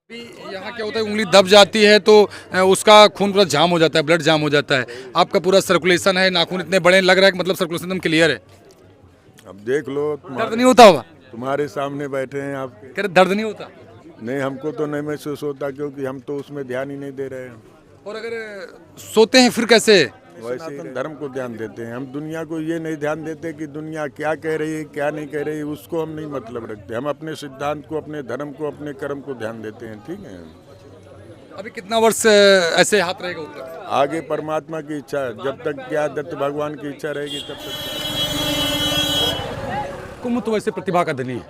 अभी यहाँ क्या होता है, उंगली दब जाती है तो उसका खून पूरा जाम हो जाता है, ब्लड जाम हो जाता है। आपका पूरा सर्कुलेशन है, नाखून इतने बड़े लग रहा है कि मतलब सर्कुलेशन एकदम क्लियर है। अब देख लो, दर्द नहीं होता होगा? तुम्हारे सामने बैठे हैं आप। कह रहे दर्द नहीं होता? नहीं, हमको तो नहीं महसूस होता क्योंकि हम तो उसमें ध्यान ही नहीं दे रहे हैं। और अगर सोते हैं फिर कैसे? वैसे ही धर्म को ध्यान देते हैं हम। दुनिया को ये नहीं ध्यान देते कि दुनिया क्या कह रही है क्या नहीं कह रही है, उसको हम नहीं मतलब रखते। हम अपने सिद्धांत को, अपने धर्म को, अपने कर्म को ध्यान देते हैं। ठीक है। अभी कितना वर्ष ऐसे हाथ रहेगा ऊपर? आगे परमात्मा की इच्छा है, जब तक क्या दत्त भगवान की इच्छा रहेगी तब तक। कुंभ तो वैसे प्रतिभा का धनी है।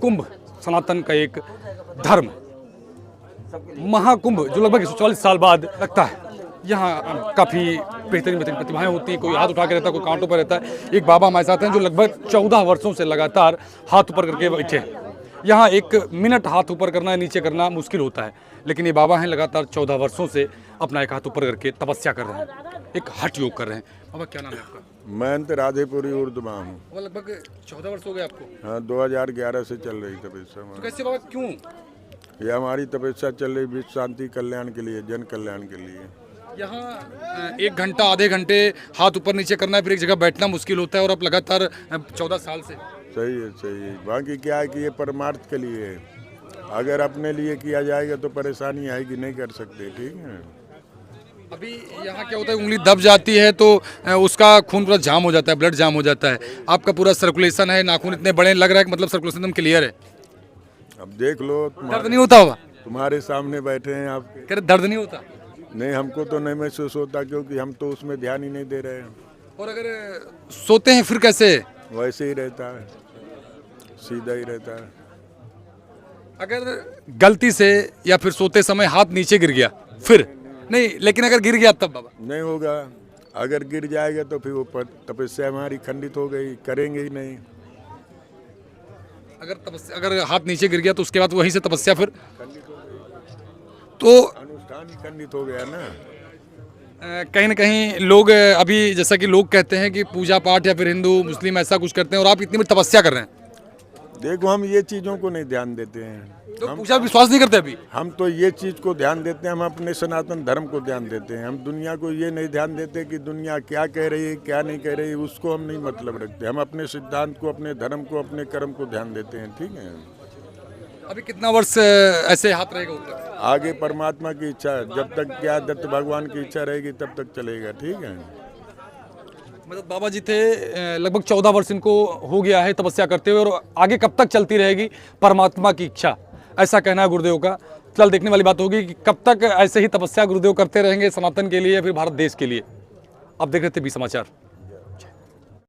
कुंभ सनातन का एक धर्म, महाकुंभ जो लगभग 144 साल बाद लगता है। यहाँ काफ़ी बेहतरीन बेहतरीन प्रतिभाएं होती हैं। कोई हाथ उठा के रहता है, कोई कांटों पर रहता है। एक बाबा हमारे साथ हैं जो लगभग 14 वर्षों से लगातार हाथ ऊपर करके बैठे हैं। यहाँ 1 मिनट हाथ ऊपर करना नीचे करना मुश्किल होता है, लेकिन ये बाबा हैं लगातार 14 वर्षों से अपना एक हाथ ऊपर करके तपस्या कर रहे हैं, एक हठ योग कर रहे हैं। बाबा क्या नाम है आपका? मैं तो राधेपुरी उर्दमा हूँ। वो लगभग 14 वर्ष हो गए आपको? हाँ, 2011 से चल रही तपस्या। तो कैसे बाबा, क्यों? ये हमारी तपस्या चल रही विश्व शांति कल्याण के लिए, जन कल्याण के लिए। यहाँ 1 घंटा आधे घंटे हाथ ऊपर नीचे करना है, फिर एक जगह बैठना मुश्किल होता है, और अब लगातार 14 साल से। सही है, सही है। बाकी क्या है कि ये परमार्थ के लिए है। अगर अपने लिए किया जाएगा तो परेशानी आएगी, नहीं कर सकते। ठीक है। अभी यहाँ क्या होता है, उंगली दब जाती है तो उसका खून पूरा जाम हो जाता है, ब्लड जाम हो जाता है। आपका पूरा सर्कुलेशन है, नाखून इतने बड़े लग रहा है कि मतलब सर्कुलेशन एकदम क्लियर है। अब देख लो, दर्द नहीं होता होगा? तुम्हारे सामने बैठे हैं आप। कह रहे दर्द नहीं होता? नहीं, हमको तो नहीं महसूस होता क्योंकि हम तो उसमें ध्यान ही नहीं दे रहे हैं। और अगर सोते हैं फिर कैसे? वैसे ही रहता है, सीधा ही रहता है। अगर गलती से या फिर सोते समय हाथ नीचे गिर गया फिर नहीं, लेकिन अगर गिर गया तब बाबा? नहीं होगा। अगर गिर जाएगा तो फिर वो तपस्या हमारी खंडित हो गई, करेंगे ही नहीं। अगर हाथ नीचे गिर गया तो उसके बाद वहीं से तपस्या फिर तो अनुष्ठान ही खंडित हो गया ना। कहीं ना कहीं लोग अभी जैसा कि लोग कहते हैं कि पूजा पाठ या फिर हिंदू मुस्लिम ऐसा कुछ करते हैं, और आप इतनी बड़ी तपस्या कर रहे हैं। देखो, हम ये चीज़ों को नहीं ध्यान देते हैं। तो पूजा विश्वास नहीं करते अभी? हम तो ये चीज़ को ध्यान देते हैं, हम अपने सनातन धर्म को ध्यान देते हैं। हम दुनिया को ये नहीं ध्यान देते कि दुनिया क्या कह रही है क्या नहीं कह रही है, उसको हम नहीं मतलब रखते। हम अपने सिद्धांत को, अपने धर्म को, अपने कर्म को ध्यान देते हैं। ठीक है। अभी कितना वर्ष ऐसे हाथ रहेगा ऊपर? आगे परमात्मा की इच्छा है, जब तक क्या दत्त भगवान की इच्छा रहेगी तब तक चलेगा। ठीक है। मतलब बाबा जी थे, लगभग 14 वर्ष इनको हो गया है तपस्या करते हुए, और आगे कब तक चलती रहेगी परमात्मा की इच्छा, ऐसा कहना है गुरुदेव का। कल देखने वाली बात होगी कि कब तक ऐसे ही तपस्या गुरुदेव करते रहेंगे सनातन के लिए, फिर भारत देश के लिए। अब देख रहे थे बी समाचार।